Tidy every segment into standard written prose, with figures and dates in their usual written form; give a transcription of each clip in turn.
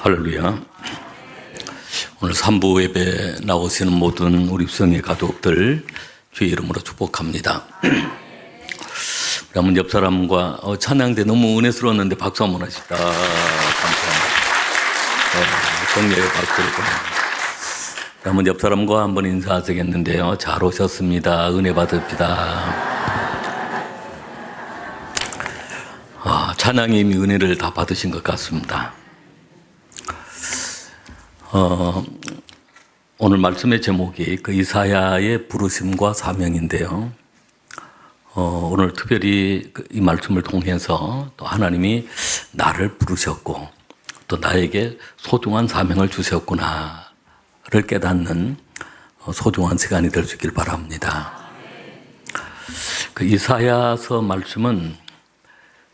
할렐루야. 오늘 3부 예배 나오시는 모든 우리 성의 가족들 주의 이름으로 축복합니다. 우리 한번 옆 사람과 찬양대 너무 은혜스러웠는데 박수 한번 하십시다. 감사합니다. 격려의 박수를 보냅니다. 한번 옆 사람과 한번 인사하시겠는데요. 잘 오셨습니다. 은혜 받읍시다. 찬양이 이미 은혜를 다 받으신 것 같습니다. 오늘 말씀의 제목이 그 이사야의 부르심과 사명인데요. 오늘 특별히 이 말씀을 통해서 또 하나님이 나를 부르셨고 또 나에게 소중한 사명을 주셨구나를 깨닫는 소중한 시간이 될 수 있길 바랍니다. 그 이사야서 말씀은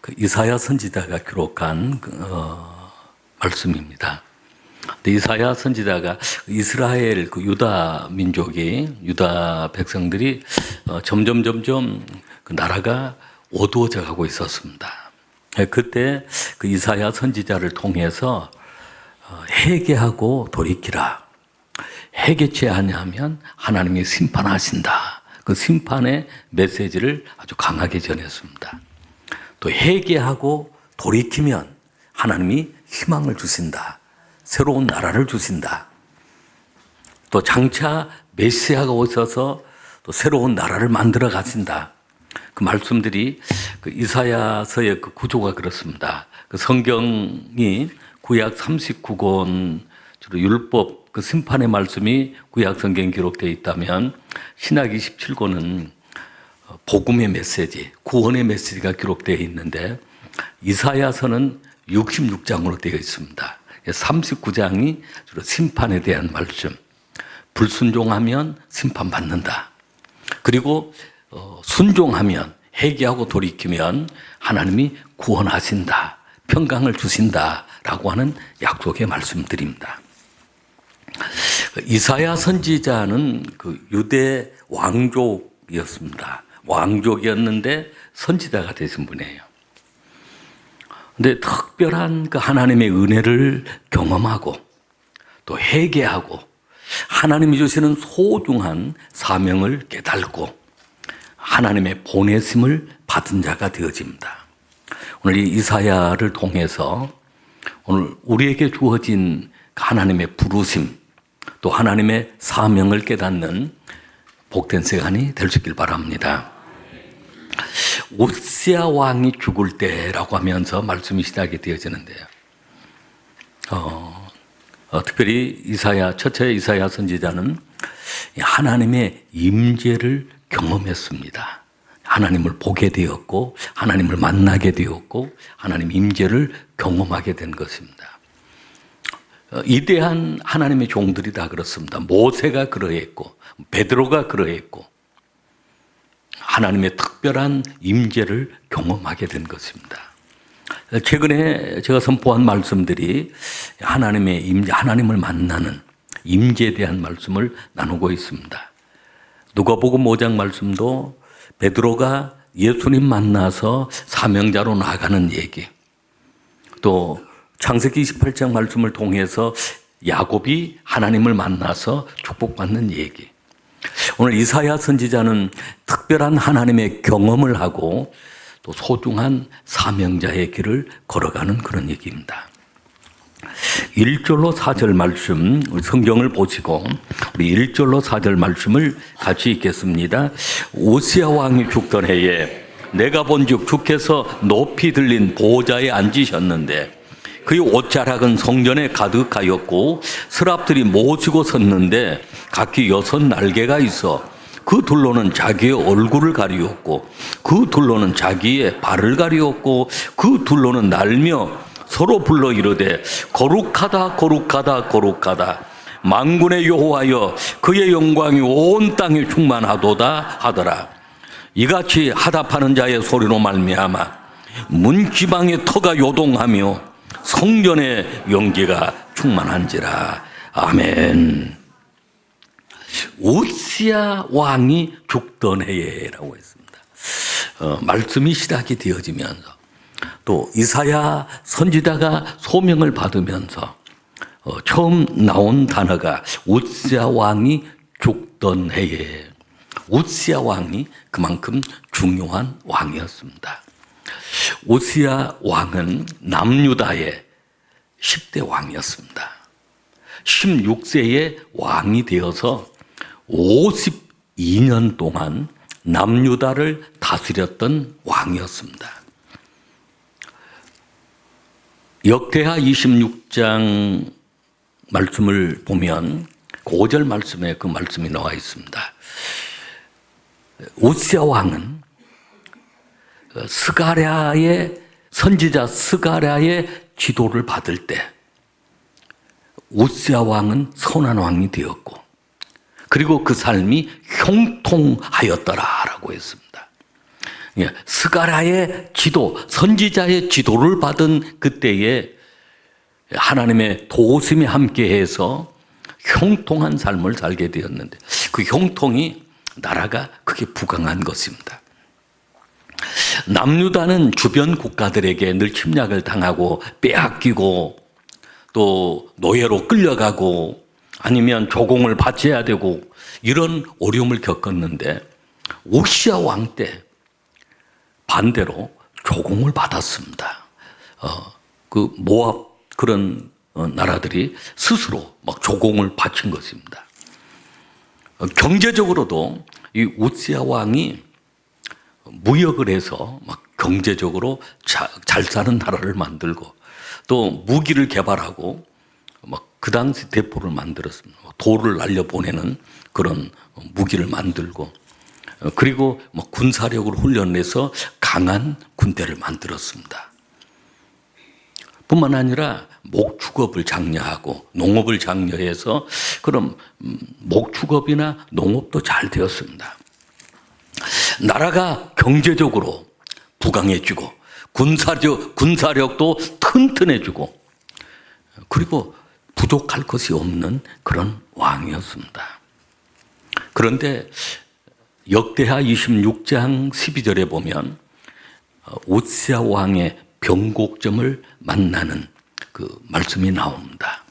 그 이사야 선지자가 기록한 말씀입니다. 이사야 선지자가 이스라엘 그 유다 민족이 유다 백성들이 점점 그 나라가 어두워져 가고 있었습니다. 그때 그 이사야 선지자를 통해서 회개하고 돌이키라. 회개치 아니하면 하나님이 심판하신다. 그 심판의 메시지를 아주 강하게 전했습니다. 또 회개하고 돌이키면 하나님이 희망을 주신다. 새로운 나라를 주신다. 또 장차 메시아가 오셔서 또 새로운 나라를 만들어 가신다. 그 말씀들이 그 이사야서의 그 구조가 그렇습니다. 그 성경이 구약 39권 주로 율법 그 심판의 말씀이 구약 성경에 기록되어 있다면 신약 27권은 복음의 메시지, 구원의 메시지가 기록되어 있는데 이사야서는 66장으로 되어 있습니다. 39장이 주로 심판에 대한 말씀. 불순종하면 심판받는다. 그리고 순종하면 회개하고 돌이키면 하나님이 구원하신다. 평강을 주신다라고 하는 약속의 말씀드립니다. 이사야 선지자는 그 유대 왕족이었습니다. 왕족이었는데 선지자가 되신 분이에요. 근데 특별한 그 하나님의 은혜를 경험하고 또 회개하고 하나님이 주시는 소중한 사명을 깨닫고 하나님의 보내심을 받은 자가 되어집니다. 오늘 이 이사야를 통해서 오늘 우리에게 주어진 하나님의 부르심 또 하나님의 사명을 깨닫는 복된 시간이 될 수 있길 바랍니다. 오시아 왕이 죽을 때라고 하면서 말씀이 시작이 되어지는데요. 특별히 첫째 이사야 선지자는 하나님의 임재를 경험했습니다. 하나님을 보게 되었고 하나님을 만나게 되었고 하나님 임재를 경험하게 된 것입니다. 이대한 하나님의 종들이 다 그렇습니다. 모세가 그러했고 베드로가 그러했고 하나님의 특별한 임재를 경험하게 된 것입니다. 최근에 제가 선포한 말씀들이 하나님의 임재, 하나님을 만나는 임재에 대한 말씀을 나누고 있습니다. 누가복음 5장 말씀도 베드로가 예수님 만나서 사명자로 나가는 얘기, 또 창세기 28장 말씀을 통해서 야곱이 하나님을 만나서 축복받는 얘기. 오늘 이사야 선지자는 특별한 하나님의 경험을 하고 또 소중한 사명자의 길을 걸어가는 그런 얘기입니다. 1절로 4절 말씀, 성경을 보시고 우리 1절로 4절 말씀을 같이 읽겠습니다. 오시아 왕이 죽던 해에 내가 본즉 주께서 높이 들린 보좌에 앉으셨는데 그의 옷자락은 성전에 가득하였고 서랍들이 모시고 섰는데 각기 6 날개가 있어 그 둘로는 자기의 얼굴을 가리웠고 그 둘로는 자기의 발을 가리웠고 그 둘로는 날며 서로 불러 이르되 거룩하다 거룩하다 거룩하다 만군의 여호와여 그의 영광이 온 땅에 충만하도다 하더라. 이같이 하답하는 자의 소리로 말미암아 문지방의 터가 요동하며 성전의 연기가 충만한지라. 아멘. 오시아 왕이 죽던 해에라고 했습니다. 말씀이 시작이 되어지면서 또 이사야 선지자가 소명을 받으면서 처음 나온 단어가 우시야 왕이 죽던 해에, 우시야 왕이 그만큼 중요한 왕이었습니다. 우시야 왕은 남유다의 10대 왕이었습니다. 16세에 왕이 되어서 52년 동안 남유다를 다스렸던 왕이었습니다. 역대하 26장 말씀을 보면 5절 말씀에 그 말씀이 나와 있습니다. 우시야 왕은 선지자 스가랴의 지도를 받을 때 우시야 왕은 선한 왕이 되었고, 그리고 그 삶이 형통하였더라라고 했습니다. 스가랴의 지도, 선지자의 지도를 받은 그때에 하나님의 도우심이 함께해서 형통한 삶을 살게 되었는데, 그 형통이 나라가 크게 부강한 것입니다. 남유다는 주변 국가들에게 늘 침략을 당하고 빼앗기고 또 노예로 끌려가고 아니면 조공을 바쳐야 되고 이런 어려움을 겪었는데, 우시야 왕 때 반대로 조공을 받았습니다. 그 모압 그런 나라들이 스스로 막 조공을 바친 것입니다. 경제적으로도 이 우시야 왕이 무역을 해서 막 경제적으로 잘 사는 나라를 만들고, 또 무기를 개발하고 막 그 당시 대포를 만들었습니다. 돌을 날려보내는 그런 무기를 만들고, 그리고 뭐 군사력을 훈련해서 강한 군대를 만들었습니다. 뿐만 아니라 목축업을 장려하고 농업을 장려해서 그럼 목축업이나 농업도 잘 되었습니다. 나라가 경제적으로 부강해지고 군사력도 튼튼해지고, 그리고 부족할 것이 없는 그런 왕이었습니다. 그런데 역대하 26장 12절에 보면 우시야 왕의 변곡점을 만나는 그 말씀이 나옵니다.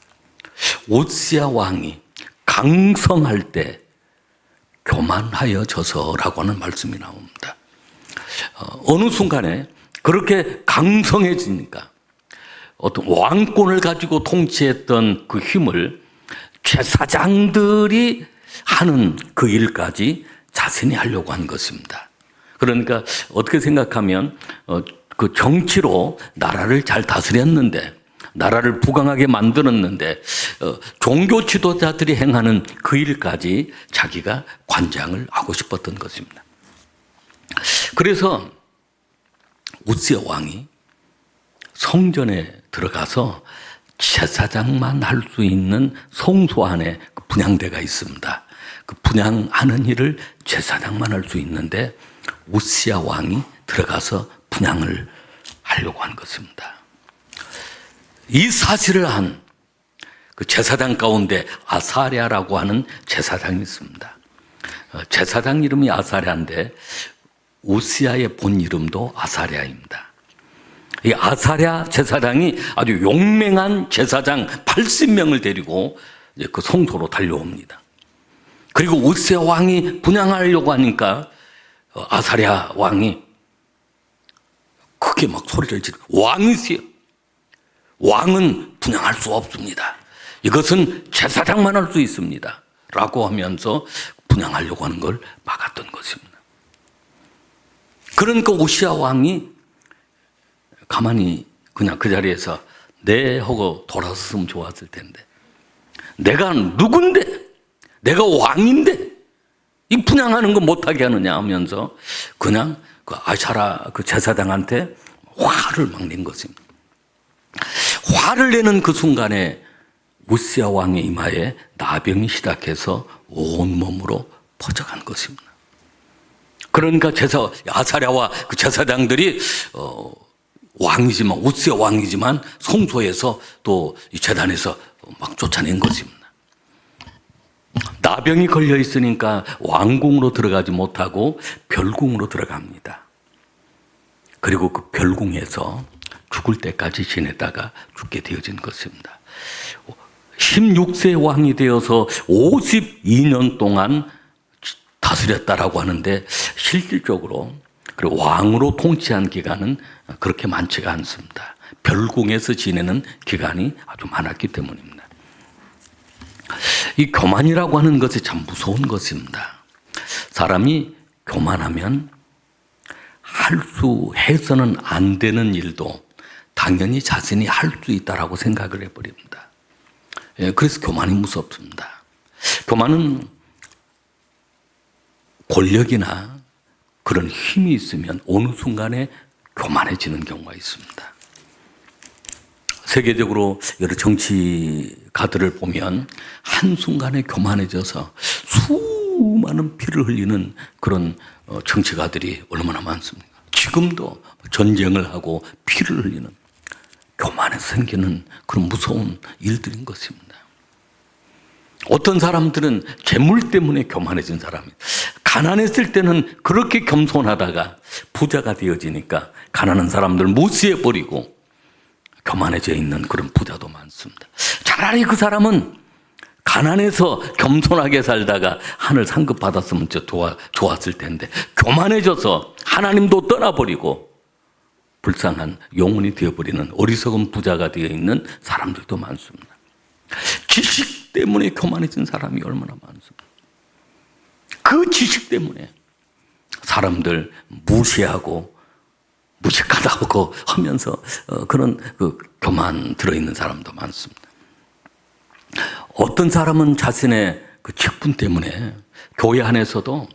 우시야 왕이 강성할 때 교만하여져서라고 하는 말씀이 나옵니다. 어느 순간에 그렇게 강성해지니까 어떤 왕권을 가지고 통치했던 그 힘을 제사장들이 하는 그 일까지 자신이 하려고 한 것입니다. 그러니까 어떻게 생각하면 그 정치로 나라를 잘 다스렸는데, 나라를 부강하게 만들었는데 종교 지도자들이 행하는 그 일까지 자기가 관장을 하고 싶었던 것입니다. 그래서 우시야 왕이 성전에 들어가서 제사장만 할 수 있는 성소 안에 그 분향대가 있습니다. 그 분향하는 일을 제사장만 할 수 있는데 우시야 왕이 들어가서 분향을 하려고 한 것입니다. 이 사실을 한 그 제사장 가운데 아사랴라고 하는 제사장이 있습니다. 제사장 이름이 아사랴인데 우시야의 본 이름도 아사랴입니다. 이 아사랴 제사장이 아주 용맹한 제사장 80명을 데리고 그 성소로 달려옵니다. 그리고 우시야 왕이 분향하려고 하니까 아사랴 왕이 크게 막 소리를 지르고, 왕이시여, 왕은 분향할 수 없습니다. 이것은 제사장만 할 수 있습니다. 라고 하면서 분향하려고 하는 걸 막았던 것입니다. 그러니까 우시야 왕이 가만히 그냥 그 자리에서 네 하고 돌아섰으면 좋았을 텐데, 내가 누군데, 내가 왕인데 이 분향하는 거 못하게 하느냐 하면서 그냥 그 아사랴 그 제사장한테 화를 막 낸 것입니다. 화를 내는 그 순간에 우시야 왕의 이마에 나병이 시작해서 온몸으로 퍼져간 것입니다. 그러니까 아사랴와 그 제사장들이 왕이지만, 우시야 왕이지만 성소에서 또 이 제단에서 막 쫓아낸 것입니다. 나병이 걸려 있으니까 왕궁으로 들어가지 못하고 별궁으로 들어갑니다. 그리고 그 별궁에서 죽을 때까지 지내다가 죽게 되어진 것입니다. 16세 왕이 되어서 52년 동안 다스렸다라고 하는데 실질적으로 그리고 왕으로 통치한 기간은 그렇게 많지가 않습니다. 별궁에서 지내는 기간이 아주 많았기 때문입니다. 이 교만이라고 하는 것이 참 무서운 것입니다. 사람이 교만하면 해서는 안 되는 일도 당연히 자신이 할 수 있다라고 생각을 해버립니다. 그래서 교만이 무섭습니다. 교만은 권력이나 그런 힘이 있으면 어느 순간에 교만해지는 경우가 있습니다. 세계적으로 여러 정치가들을 보면 한순간에 교만해져서 수많은 피를 흘리는 그런 정치가들이 얼마나 많습니까? 지금도 전쟁을 하고 피를 흘리는 교만에서 생기는 그런 무서운 일들인 것입니다. 어떤 사람들은 재물 때문에 교만해진 사람이에요. 가난했을 때는 그렇게 겸손하다가 부자가 되어지니까 가난한 사람들 무시해버리고 교만해져 있는 그런 부자도 많습니다. 차라리 그 사람은 가난해서 겸손하게 살다가 하늘 상급 받았으면 좋았을 텐데 교만해져서 하나님도 떠나버리고 불쌍한 영혼이 되어버리는 어리석은 부자가 되어 있는 사람들도 많습니다. 지식 때문에 교만해진 사람이 얼마나 많습니다. 그 지식 때문에 사람들 무시하고 무식하다고 하면서 그런 교만 들어있는 사람도 많습니다. 어떤 사람은 자신의 그 직분 때문에 교회 안에서도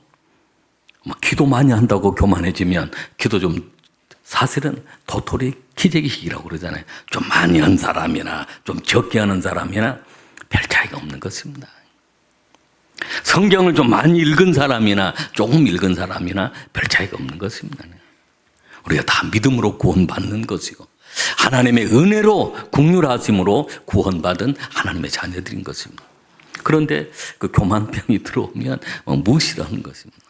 기도 많이 한다고 교만해지면 기도 좀 사실은 도토리 기재기식이라고 그러잖아요. 좀 많이 한 사람이나 좀 적게 하는 사람이나 별 차이가 없는 것입니다. 성경을 좀 많이 읽은 사람이나 조금 읽은 사람이나 별 차이가 없는 것입니다. 우리가 다 믿음으로 구원받는 것이고 하나님의 은혜로 긍휼하심으로 구원받은 하나님의 자녀들인 것입니다. 그런데 그 교만병이 들어오면 무시를 하는 것입니다.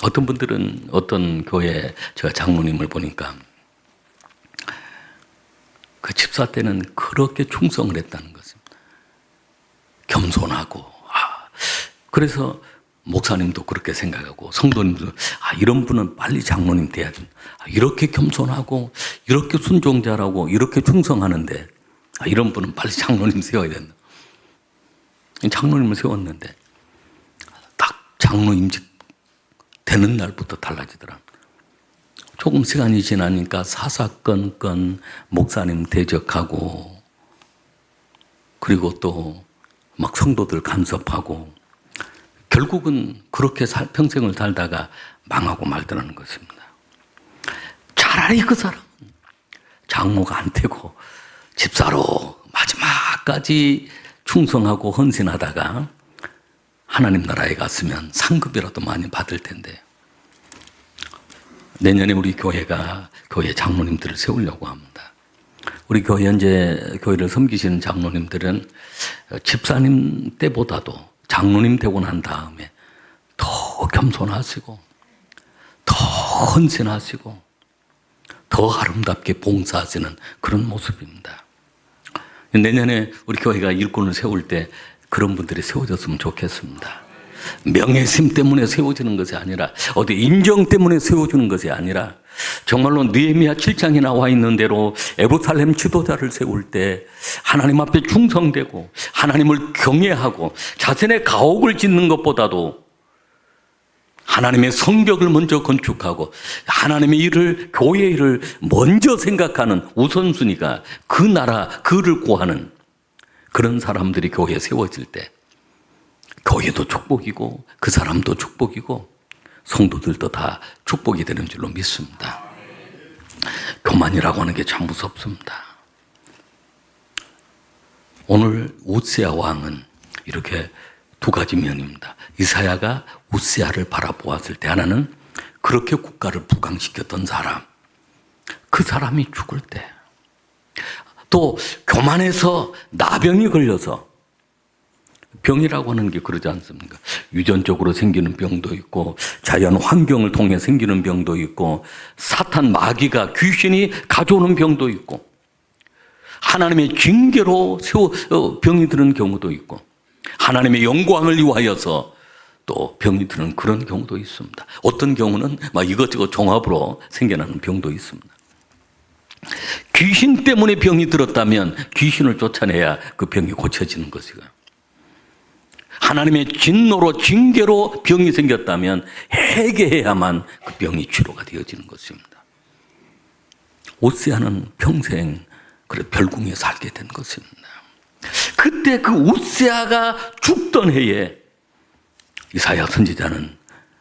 어떤 분들은 어떤 교회 제가 장로님을 보니까 그 집사 때는 그렇게 충성을 했다는 것입니다. 겸손하고 그래서 목사님도 그렇게 생각하고 성도님도 이런 분은 빨리 장로님 돼야 된다. 이렇게 겸손하고 이렇게 순종자라고 이렇게 충성하는데 이런 분은 빨리 장로님 세워야 된다. 장로님을 세웠는데 딱 장로 임직 되는 날부터 달라지더라. 조금 시간이 지나니까 사사건건 목사님 대적하고 그리고 또 막 성도들 간섭하고 결국은 그렇게 평생을 살다가 망하고 말더라는 것입니다. 차라리 그 사람은 장로가 안 되고 집사로 마지막까지 충성하고 헌신하다가 하나님 나라에 갔으면 상급이라도 많이 받을 텐데 내년에 우리 교회가 교회 장로님들을 세우려고 합니다. 우리 교회 현재 교회를 섬기시는 장로님들은 집사님 때보다도 장로님 되고 난 다음에 더 겸손하시고 더 헌신하시고 더 아름답게 봉사하시는 그런 모습입니다. 내년에 우리 교회가 일꾼을 세울 때 그런 분들이 세워졌으면 좋겠습니다. 명예심 때문에 세워지는 것이 아니라 어디 인정 때문에 세워주는 것이 아니라 정말로 느헤미야 7장에 나와 있는 대로 예루살렘 지도자를 세울 때 하나님 앞에 충성되고 하나님을 경외하고 자신의 가옥을 짓는 것보다도 하나님의 성벽을 먼저 건축하고 하나님의 일을 교회의 일을 먼저 생각하는 우선순위가 그 나라 그를 구하는 그런 사람들이 교회에 세워질 때 교회도 축복이고 그 사람도 축복이고 성도들도 다 축복이 되는 줄로 믿습니다. 교만이라고 하는 게 참 무섭습니다. 오늘 우시야 왕은 이렇게 두 가지 면입니다. 이사야가 우시야를 바라보았을 때 하나는 그렇게 국가를 부강시켰던 사람, 그 사람이 죽을 때 또 교만해서 나병이 걸려서 병이라고 하는 게 그러지 않습니까? 유전적으로 생기는 병도 있고 자연 환경을 통해 생기는 병도 있고 사탄 마귀가 귀신이 가져오는 병도 있고 하나님의 징계로 병이 드는 경우도 있고 하나님의 영광을 위하여서 또 병이 드는 그런 경우도 있습니다. 어떤 경우는 막 이것저것 종합으로 생겨나는 병도 있습니다. 귀신 때문에 병이 들었다면 귀신을 쫓아내야 그 병이 고쳐지는 것이고요. 하나님의 진노로 징계로 병이 생겼다면 회개해야만 그 병이 치료가 되어지는 것입니다. 오세아는 평생 그래 별궁에 살게 된 것입니다. 그때 그 오세아가 죽던 해에 이사야 선지자는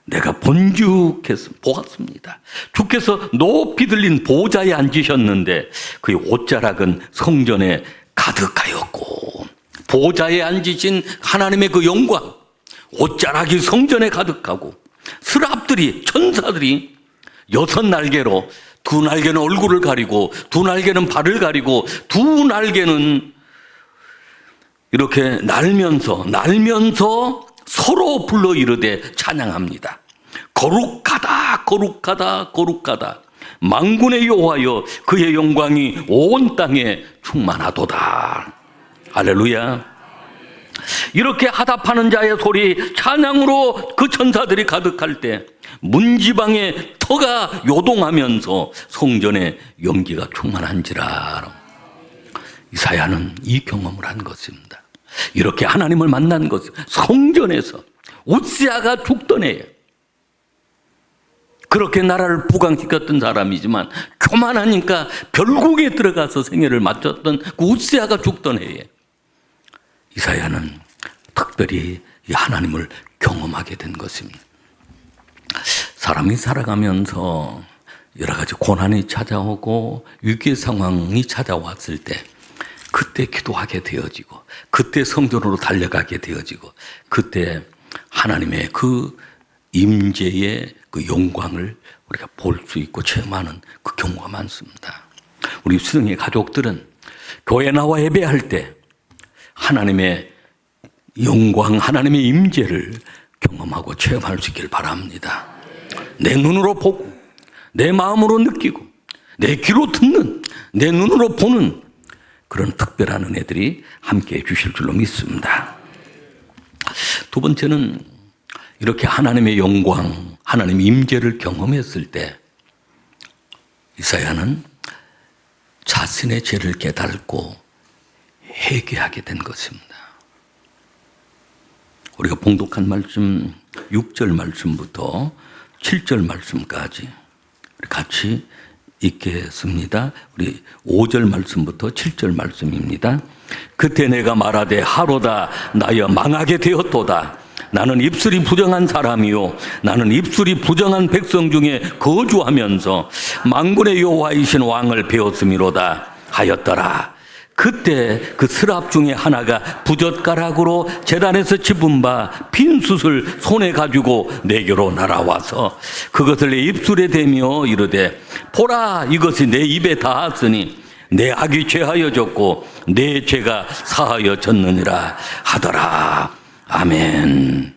내가 본죽해서 보았습니다. 주께서 높이 들린 보좌에 앉으셨는데 그의 옷자락은 성전에 가득하였고 보좌에 앉으신 하나님의 그 영광, 옷자락이 성전에 가득하고 스랍들이 천사들이 6날개로 두 날개는 얼굴을 가리고 두 날개는 발을 가리고 두 날개는 이렇게 날면서 서로 불러 이르되 찬양합니다. 거룩하다 거룩하다 거룩하다 만군의 여호와여 그의 영광이 온 땅에 충만하도다. 할렐루야. 이렇게 하답하는 자의 소리 찬양으로 그 천사들이 가득할 때 문지방에 터가 요동하면서 성전에 연기가 충만한지라. 이사야는 이 경험을 한 것입니다. 이렇게 하나님을 만난 것, 성전에서 우시아가 죽던 해에 그렇게 나라를 부강시켰던 사람이지만 교만하니까 별궁에 들어가서 생애를 마쳤던 그 우시아가 죽던 해에 이사야는 특별히 이 하나님을 경험하게 된 것입니다. 사람이 살아가면서 여러 가지 고난이 찾아오고 위기 상황이 찾아왔을 때 그때 기도하게 되어지고 그때 성전으로 달려가게 되어지고 그때 하나님의 그 임재의 그 영광을 우리가 볼 수 있고 체험하는 그 경우가 많습니다. 우리 수능의 가족들은 교회 나와 예배할 때 하나님의 영광, 하나님의 임재를 경험하고 체험할 수 있길 바랍니다. 내 눈으로 보고 내 마음으로 느끼고 내 귀로 듣는 내 눈으로 보는 그런 특별한 은혜들이 함께해 주실 줄로 믿습니다. 두 번째는 이렇게 하나님의 영광, 하나님의 임재를 경험했을 때 이사야는 자신의 죄를 깨닫고 회개하게 된 것입니다. 우리가 봉독한 말씀 6절 말씀부터 7절 말씀까지 우리 같이 읽겠습니다. 우리 5절 말씀부터 7절 말씀입니다. 그때 내가 말하되 하로다 나여 망하게 되었도다. 나는 입술이 부정한 사람이요 나는 입술이 부정한 백성 중에 거주하면서 만군의 여호와이신 왕을 배웠음이로다 하였더라. 그때 그 스랍 중에 하나가 부젓가락으로 제단에서 집은 바 빈 숯을 손에 가지고 내게로 날아와서 그것을 내 입술에 대며 이르되 보라 이것이 내 입에 닿았으니 내 악이 죄하여졌고 내 죄가 사하여졌느니라 하더라. 아멘.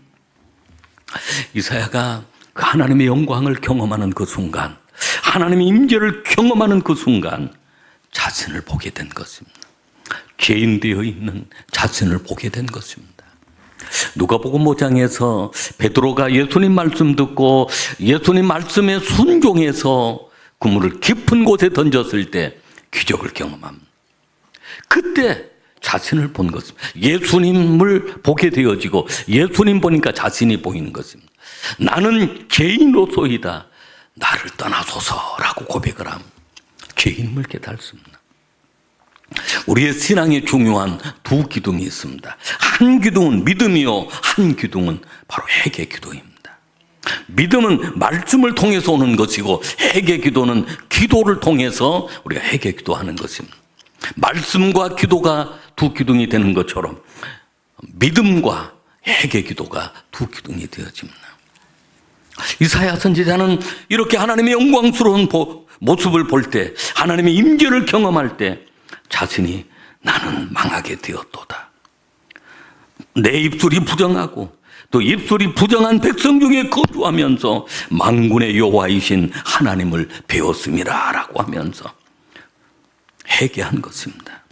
이사야가 그 하나님의 영광을 경험하는 그 순간, 하나님의 임재를 경험하는 그 순간 자신을 보게 된 것입니다. 죄인 되어 있는 자신을 보게 된 것입니다. 누가복음 5장에서 베드로가 예수님 말씀 듣고 예수님 말씀에 순종해서 그물을 깊은 곳에 던졌을 때 기적을 경험합니다. 그때 자신을 본 것입니다. 예수님을 보게 되어지고 예수님 보니까 자신이 보이는 것입니다. 나는 죄인으로소이다. 나를 떠나소서라고 고백을 합니다. 죄인임을 깨닫습니다. 우리의 신앙에 중요한 두 기둥이 있습니다. 한 기둥은 믿음이요, 한 기둥은 바로 회개 기도입니다. 믿음은 말씀을 통해서 오는 것이고 회개 기도는 기도를 통해서 우리가 회개 기도하는 것입니다. 말씀과 기도가 두 기둥이 되는 것처럼 믿음과 회개 기도가 두 기둥이 되어집니다. 이사야 선지자는 이렇게 하나님의 영광스러운 모습을 볼 때, 하나님의 임재를 경험할 때 자신이 나는 망하게 되었도다. 내 입술이 부정하고 또 입술이 부정한 백성 중에 거주하면서 만군의 여호와이신 하나님을 배웠음이라 라고 하면서 회개한 것입니다.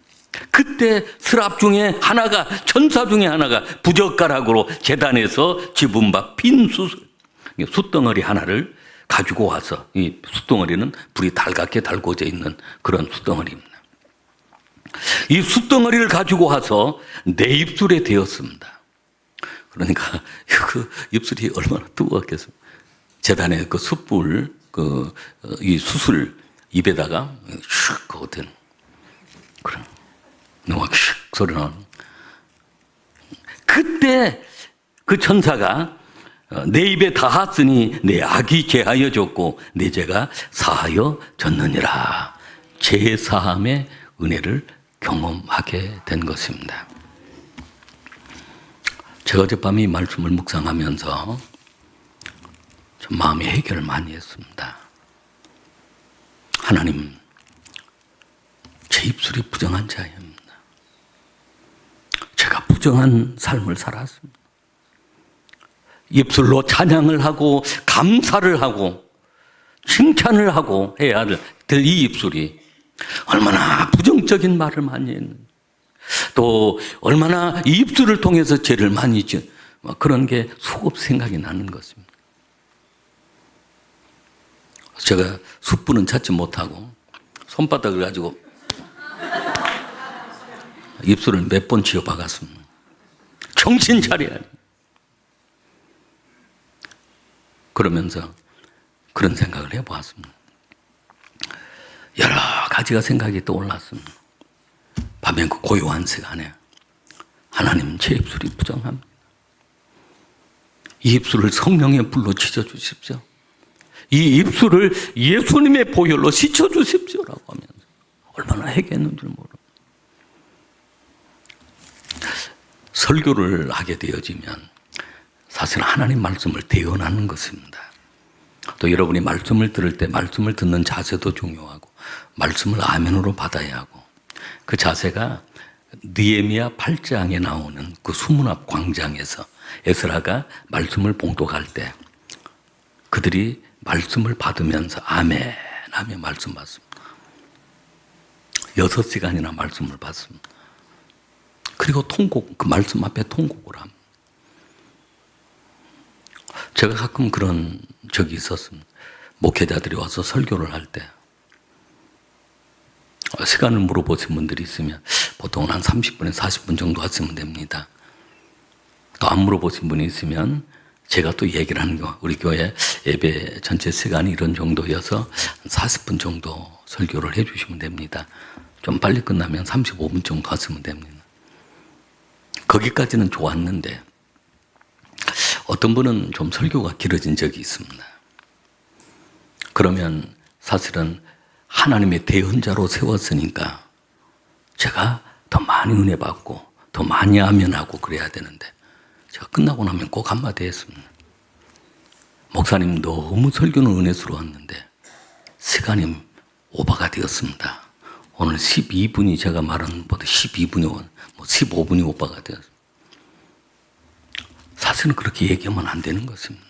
그때 스랍 중에 하나가, 천사 중에 하나가 부젓가락으로 제단에서 집은 바 빈 숯덩어리 하나를 가지고 와서, 이 숯덩어리는 불이 달갑게 달궈져 있는 그런 숯덩어리입니다. 이 숯덩어리를 가지고 와서 내 입술에 대었습니다. 그러니까 그 입술이 얼마나 뜨거웠겠습니까? 제단에 그 숯불, 이 숯을 입에다가 슉 거든 그런 슉 소리 나는. 그때 그 천사가 내 입에 닿았으니 내 악이 제하여졌고 내 죄가 사하여졌느니라. 죄 사함의 은혜를 경험하게 된 것입니다. 제가 어젯밤에 이 말씀을 묵상하면서 좀 마음의 해결을 많이 했습니다. 하나님, 제 입술이 부정한 자입니다. 제가 부정한 삶을 살았습니다. 입술로 찬양을 하고 감사를 하고 칭찬을 하고 해야 될 이 입술이 얼마나 부정적인 말을 많이 했는지, 또 얼마나 이 입술을 통해서 죄를 많이 지은 그런 게 수없 생각이 나는 것입니다. 제가 숯불은 찾지 못하고 손바닥을 가지고 입술을 몇 번 쥐어 박았습니다. 정신 차려야. 그러면서 그런 생각을 해보았습니다. 여러 가지가 생각이 떠올랐습니다. 밤에 그 고요한 시간에 하나님, 제 입술이 부정합니다. 이 입술을 성령의 불로 찢어주십시오. 이 입술을 예수님의 보혈로 씻어주십시오라고 하면서 얼마나 해겠는 줄 모릅니다. 설교를 하게 되어지면 사실 하나님 말씀을 대언하는 것입니다. 또 여러분이 말씀을 들을 때 말씀을 듣는 자세도 중요하고 말씀을 아멘으로 받아야 하고, 그 자세가 느헤미야 8장에 나오는 그 수문 앞 광장에서 에스라가 말씀을 봉독할 때 그들이 말씀을 받으면서 아멘 하며 말씀 받습니다. 6시간이나 말씀을 받습니다. 그리고 통곡, 그 말씀 앞에 통곡을 합니다. 제가 가끔 그런 적이 있었습니다. 목회자들이 와서 설교를 할 때 시간을 물어보신 분들이 있으면 보통 한 30분에서 40분 정도 하시면 됩니다. 또 안 물어보신 분이 있으면 제가 또 얘기를 하는 거, 우리 교회 예배 전체 시간이 이런 정도여서 40분 정도 설교를 해 주시면 됩니다. 좀 빨리 끝나면 35분 정도 하시면 됩니다. 거기까지는 좋았는데 어떤 분은 좀 설교가 길어진 적이 있습니다. 그러면 사실은 하나님의 대언자로 세웠으니까 제가 더 많이 은혜 받고 더 많이 아멘하고 그래야 되는데, 제가 끝나고 나면 꼭 한마디 했습니다. 목사님, 너무 설교는 은혜스러웠는데 시간이 오버가 되었습니다. 오늘 12분이 제가 말한 것보다 12분이 15분이 오버가 되었습니다. 사실은 그렇게 얘기하면 안 되는 것입니다.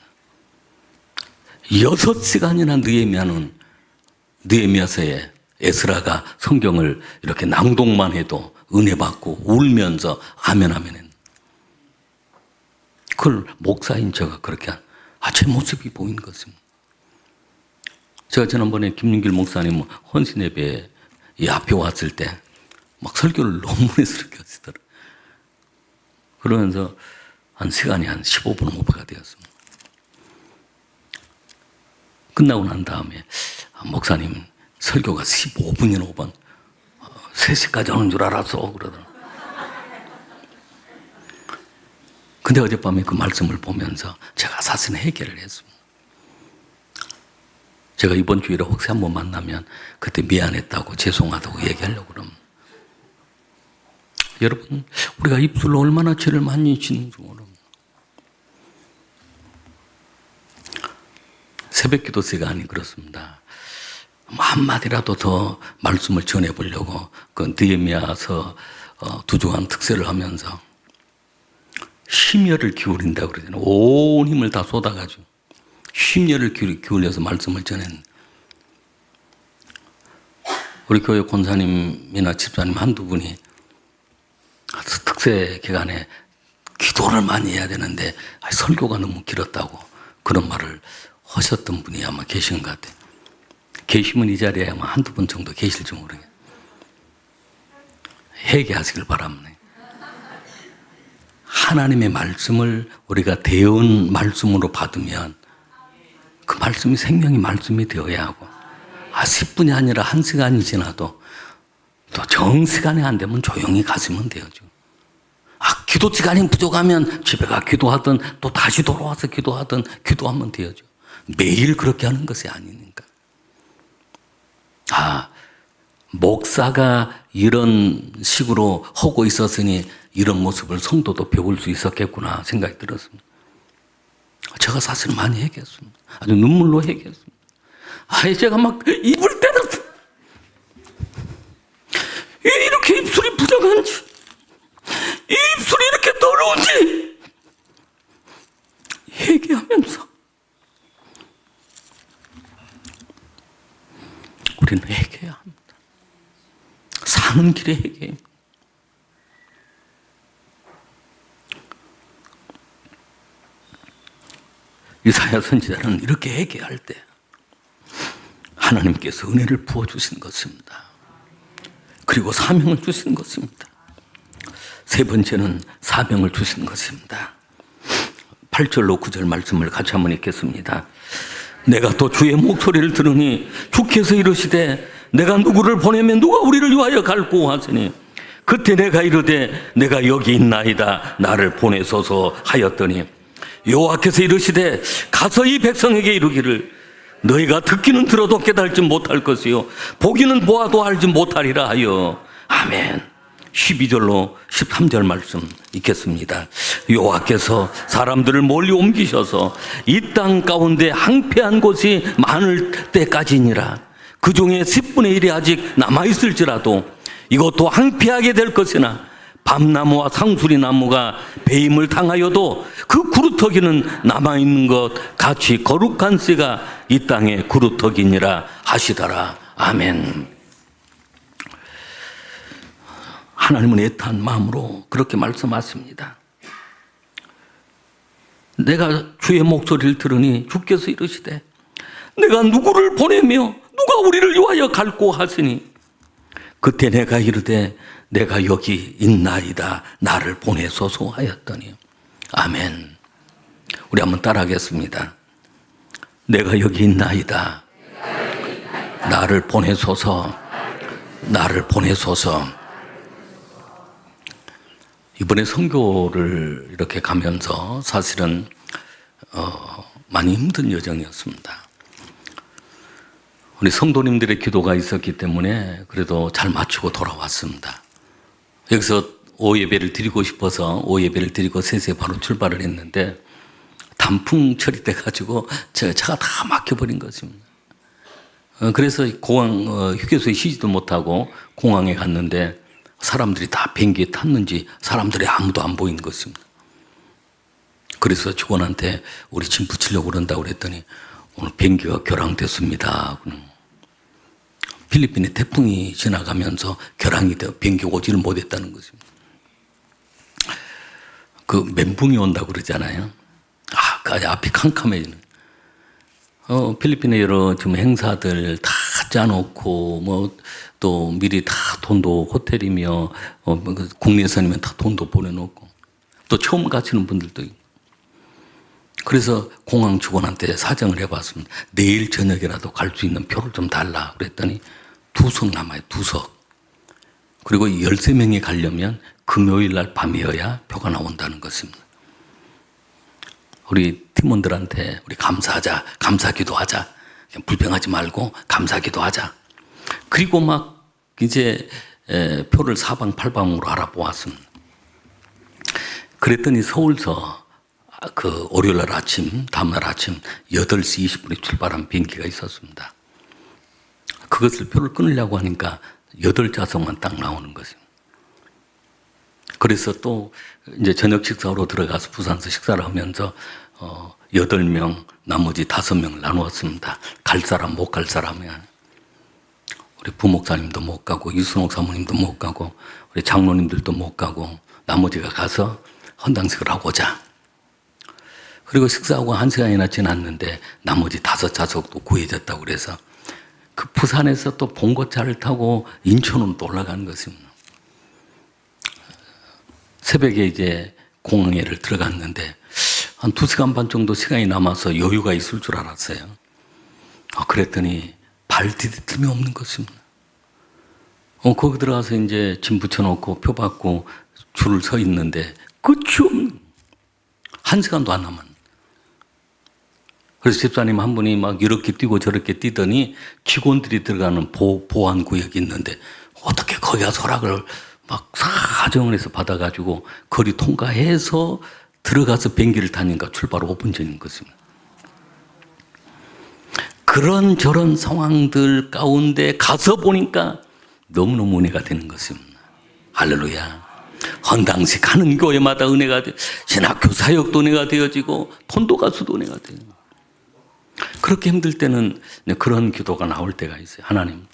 6시간이나 느헤미야서에 에스라가 성경을 이렇게 낭독만 해도 은혜 받고 울면서 아멘하면, 그걸 목사인 제가 그렇게 제 모습이 보인 것입니다. 제가 지난번에 김윤길 목사님 헌신 예배 이 앞에 왔을 때 막 설교를 너무 은혜스럽게 하시더라고요. 그러면서 한 시간이 한 15분 오버가 되었습니다. 끝나고 난 다음에 목사님 설교가 15분이나 오버, 3시까지 하는 줄 알았어 그러더라고요. 근데 어젯밤에 그 말씀을 보면서 제가 사실 해결을 했습니다. 제가 이번 주일에 혹시 한번 만나면 그때 미안했다고 죄송하다고 얘기하려고 그러면, 여러분, 우리가 입술로 얼마나 죄를 많이 짓는지 모릅니다. 새벽 기도 시간이 그렇습니다. 한마디라도 더 말씀을 전해보려고 그 느헤미야서 2주간 특세를 하면서 심혈을 기울인다고 그러잖아요. 온 힘을 다 쏟아가지고 심혈을 기울여서 말씀을 전했는데, 우리 교회 권사님이나 집사님 한두 분이 학세 기간에 기도를 많이 해야 되는데 설교가 너무 길었다고 그런 말을 하셨던 분이 아마 계신 것 같아요. 계시면 이 자리에 아마 한두 번 정도 계실지 모르겠어요. 회개하시길 바랍니다. 하나님의 말씀을 우리가 대언 말씀으로 받으면 그 말씀이 생명의 말씀이 되어야 하고 10분이 아니라 1시간이 지나도 또 정시간에 안 되면 조용히 가시면 되죠. 기도 시간이 부족하면 집에 가 기도하든 또 다시 돌아와서 기도하든 기도하면 되죠. 매일 그렇게 하는 것이 아니니까. 목사가 이런 식으로 하고 있었으니 이런 모습을 성도도 배울 수 있었겠구나 생각이 들었습니다. 제가 사실 많이 얘기했습니다. 아주 눈물로 얘기했습니다. 제가 막 입을 때렸어요. 왜 이렇게 입술이 부정한지, 이 입술이 이렇게 더러운지 얘기하면서 우리는 회개해야 합니다. 사는 길에 회개입니다. 이사야 선지자는 이렇게 회개할 때 하나님께서 은혜를 부어주신 것입니다. 그리고 사명을 주신 것입니다. 세 번째는 사명을 주신 것입니다. 8절로 9절 말씀을 같이 한번 읽겠습니다. 내가 또 주의 목소리를 들으니 주께서 이르시되 내가 누구를 보내면 누가 우리를 위하여 갈고 하시니 그때 내가 이르되 내가 여기 있나이다 나를 보내소서 하였더니 여호와께서 이르시되 가서 이 백성에게 이르기를 너희가 듣기는 들어도 깨달지 못할 것이요 보기는 보아도 알지 못하리라 하여. 아멘. 12절로 13절 말씀 읽겠습니다. 여호와께서 사람들을 멀리 옮기셔서 이 땅 가운데 항폐한 곳이 많을 때까지니라. 그 중에 10분의 1이 아직 남아있을지라도 이것도 항폐하게 될 것이나 밤나무와 상수리 나무가 배임을 당하여도 그 구루터기는 남아있는 것 같이 거룩한 씨가 이 땅에 구루터기니라 하시더라. 아멘. 하나님은 애타한 마음으로 그렇게 말씀하십니다. 내가 주의 목소리를 들으니 주께서 이르시되 내가 누구를 보내며 누가 우리를 위하여 갈고 하시니 그때 내가 이르되 내가 여기 있나이다 나를 보내소서 하였더니. 아멘. 우리 한번 따라하겠습니다. 내가 여기 있나이다 나를 보내소서 나를 보내소서. 이번에 선교를 이렇게 가면서 사실은 많이 힘든 여정이었습니다. 우리 성도님들의 기도가 있었기 때문에 그래도 잘 마치고 돌아왔습니다. 여기서 오예배를 드리고 싶어서 오예배를 드리고 3시에 바로 출발을 했는데 단풍철이 돼가지고 제가 차가 다 막혀버린 것입니다. 그래서 공항 휴게소에 쉬지도 못하고 공항에 갔는데 사람들이 다 비행기에 탔는지 사람들이 아무도 안 보이는 것입니다. 그래서 직원한테 우리 짐 붙이려고 그런다고 그랬더니 오늘 비행기가 결항됐습니다. 필리핀에 태풍이 지나가면서 결항이 되어 비행기 오지를 못했다는 것입니다. 그 멘붕이 온다고 그러잖아요. 그 앞이 캄캄해지는. 필리핀의 여러 지금 행사들 다 짜놓고 또 미리 다 돈도 호텔이며 국내선이면 다 돈도 보내놓고 또 처음 가시는 분들도 있고. 그래서 공항 직원한테 사정을 해봤습니다. 내일 저녁이라도 갈 수 있는 표를 좀 달라 그랬더니 2석 남아요. 2석. 그리고 13명이 가려면 금요일 날 밤이어야 표가 나온다는 것입니다. 우리 팀원들한테 우리 감사하자, 감사기도 하자. 그냥 불평하지 말고 감사기도 하자. 그리고 막 이제 표를 사방팔방으로 알아보았습니다. 그랬더니 서울서 그 월요일 아침, 다음날 아침 8시 20분에 출발한 비행기가 있었습니다. 그것을 표를 끊으려고 하니까 8좌석만 딱 나오는 것입니다. 그래서 또 이제 저녁 식사로 들어가서 부산서 식사를 하면서 8명, 나머지 5명을 나누었습니다. 갈 사람, 못 갈 사람이. 우리 부목사님도 못 가고, 이순옥 사모님도 못 가고, 우리 장로님들도 못 가고, 나머지가 가서 헌당식을 하고 자. 그리고 식사하고 1시간이나 지났는데 나머지 5좌석도 구해졌다고 그래서 그 부산에서 또 봉고차를 타고 인천으로 또 올라가는 것입니다. 새벽에 이제 공항에를 들어갔는데 한 2시간 반 정도 시간이 남아서 여유가 있을 줄 알았어요. 그랬더니 발 디딜 틈이 없는 것입니다. 거기 들어가서 이제 짐 붙여놓고 표 받고 줄을 서 있는데 끝이 없는 1시간도 안 남은. 그래서 집사님 한 분이 막 이렇게 뛰고 저렇게 뛰더니 직원들이 들어가는 보안 구역이 있는데 어떻게 거기 가서 허락을 막 사정을 해서 받아가지고 거리 통과해서 들어가서 비행기를 타니까 출발 5분 전인 것입니다. 그런 저런 상황들 가운데 가서 보니까 너무너무 은혜가 되는 것입니다. 할렐루야. 헌당식 하는 교회마다 은혜가 되어 신학교 사역도 은혜가 되어지고 폰도 가수도 은혜가 돼요. 그렇게 힘들 때는 그런 기도가 나올 때가 있어요. 하나님,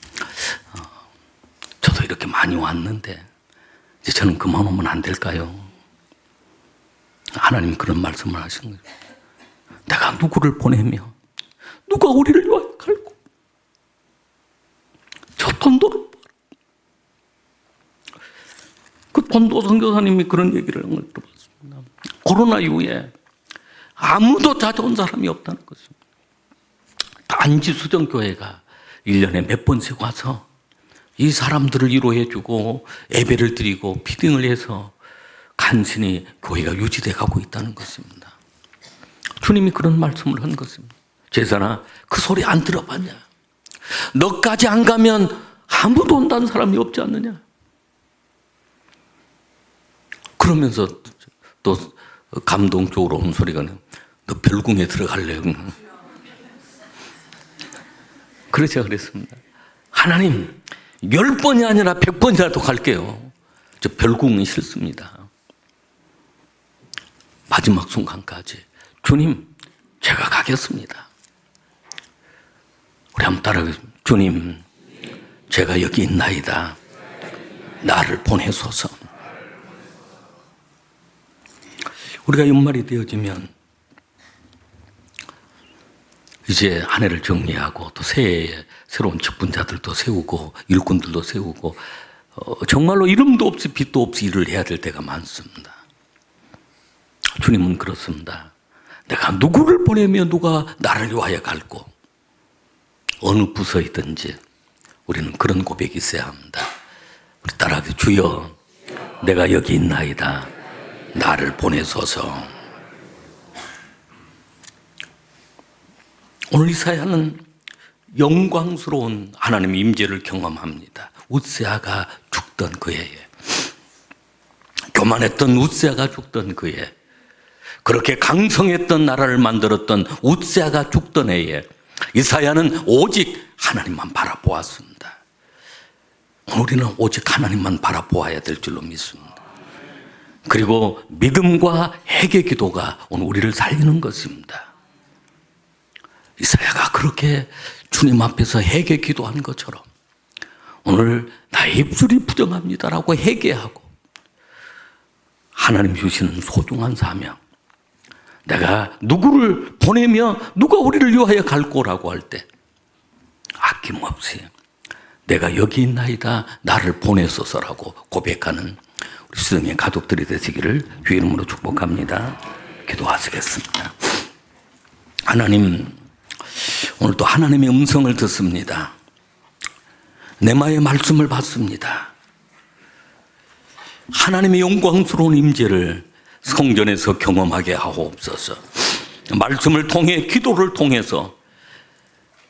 저도 이렇게 많이 왔는데 이제 저는 그만 오면 안 될까요? 하나님 그런 말씀을 하신 거예요. 내가 누구를 보내며 누가 우리를 위하여 갈고 저 폰도를 그 폰도 선교사님이 그런 얘기를 한 걸 들어봤습니다. 코로나 이후에 아무도 찾아온 사람이 없다는 것입니다. 단지 수정교회가 1년에 몇 번씩 와서 이 사람들을 위로해주고 예배를 드리고 피딩을 해서 간신히 교회가 유지돼 가고 있다는 것입니다. 주님이 그런 말씀을 한 것입니다. 제사나 그 소리 안 들어봤냐? 너까지 안 가면 아무도 온다는 사람이 없지 않느냐? 그러면서 또 감동적으로 온 소리가 너 별궁에 들어갈래? 그래서 제가 그랬습니다. 하나님 10번이 아니라 100번이라도 갈게요. 저 별궁은 싫습니다. 마지막 순간까지 주님 제가 가겠습니다. 우리 한번 따라하겠습니다. 주님 제가 여기 있나이다. 나를 보내소서. 우리가 연말이 되어지면 이제 한 해를 정리하고 또 새해에 새로운 직분자들도 세우고 일꾼들도 세우고 정말로 이름도 없이 빛도 없이 일을 해야 될 때가 많습니다. 주님은 그렇습니다. 내가 누구를 보내며 누가 나를 위하여 갈고 어느 부서이든지 우리는 그런 고백이 있어야 합니다. 우리 따라하기 주여 내가 여기 있나이다. 나를 보내소서. 오늘 이사야는 영광스러운 하나님의 임재를 경험합니다. 웃세아가 죽던 그 해에, 교만했던 웃세아가 죽던 그 해에, 그렇게 강성했던 나라를 만들었던 웃세아가 죽던 해에 이사야는 오직 하나님만 바라보았습니다. 우리는 오직 하나님만 바라보아야 될 줄로 믿습니다. 그리고 믿음과 회개 기도가 오늘 우리를 살리는 것입니다. 이사야가 그렇게 주님 앞에서 회개 기도한 것처럼 오늘 나의 입술이 부정합니다라고 회개하고 하나님 주시는 소중한 사명, 내가 누구를 보내며 누가 우리를 위하여 갈 거라고 할 때 아낌없이 내가 여기 있나이다 나를 보내소서라고 고백하는 우리 수정의 가족들이 되시기를 주의 이름으로 축복합니다. 기도하시겠습니다. 하나님, 오늘도 하나님의 음성을 듣습니다. 내마의 말씀을 받습니다. 하나님의 영광스러운 임재를 성전에서 경험하게 하옵소서. 말씀을 통해 기도를 통해서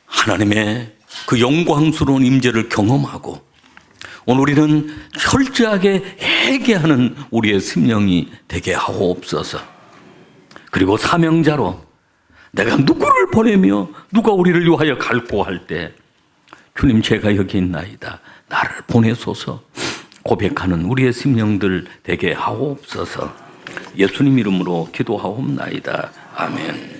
하나님의 그 영광스러운 임재를 경험하고 오늘 우리는 철저하게 회개하는 우리의 심령이 되게 하옵소서. 그리고 사명자로 내가 누구를 보내며 누가 우리를 위하여 갈고 할 때 주님 제가 여기 있나이다 나를 보내소서 고백하는 우리의 심령들 되게 하옵소서. 예수님 이름으로 기도하옵나이다. 아멘.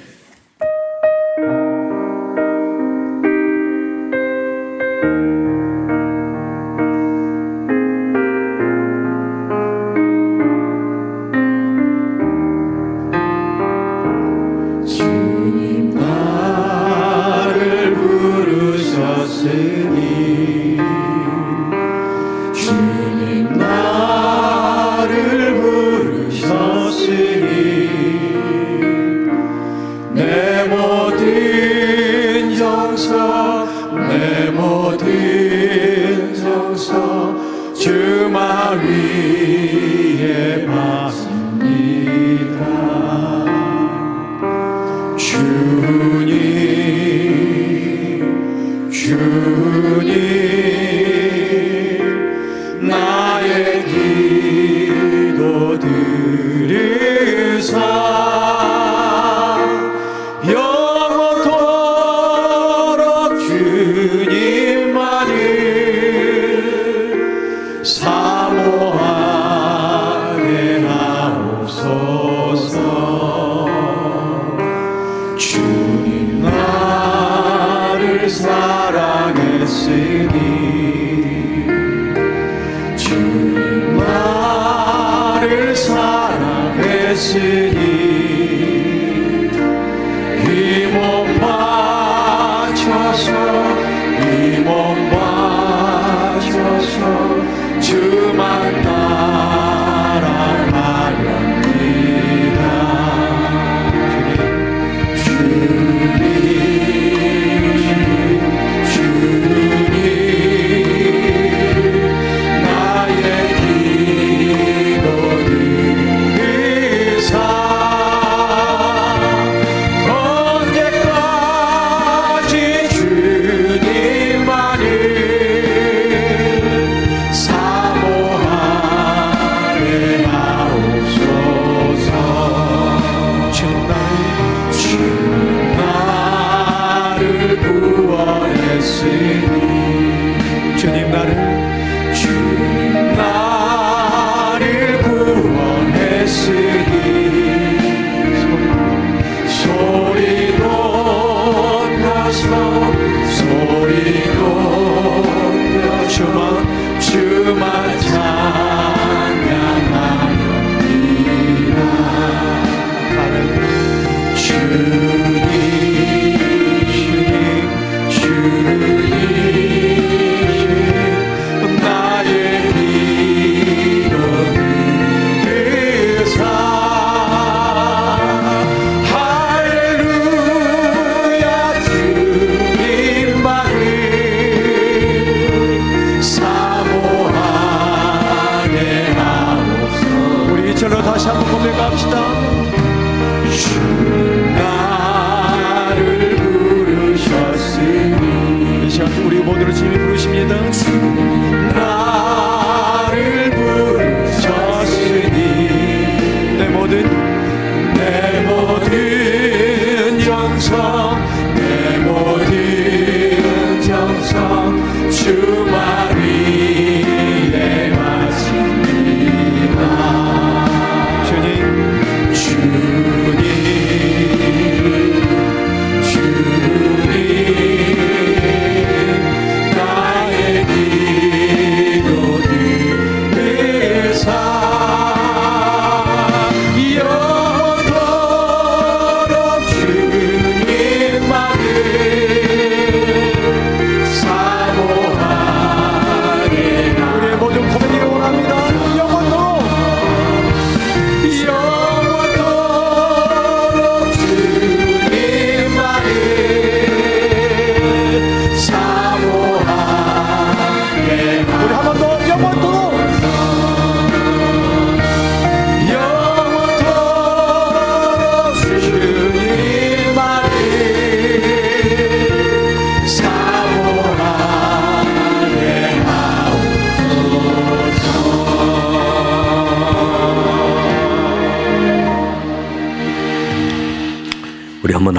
구원했으니 이 몸 바쳐서 이 몸 바쳐서 주만 따라가렵니다. 주님 나의 기도 들으사 언제까지 주님만을 사모하게 하옵소서. 주님 나를 구원했으니 주님 나를 구원했으니 소리 높여서 소리 높여 주만 찬양하렵니다. 주님 나의 기도 들으사 할렐루야 주님만을 사모하게 하옵소서. 우리 이절로 다시 한번 고백합시다. 주님 나를 부르셨으니 이 시간 우리 모두를 주님이 부르십니다. 주님 나를 부르셨으니 내 모든 정성 내 모든 정성 주만 위에 바칩니다. 주님 나의 기도 들으사 영원토록 주님만을 사모하게 우리의 모든 고백을 원합니다. 영원토록 주님만을 사모하게 우리 한 번 더 영원토록 주님만을 사모하게 하옵소서. 우리 한번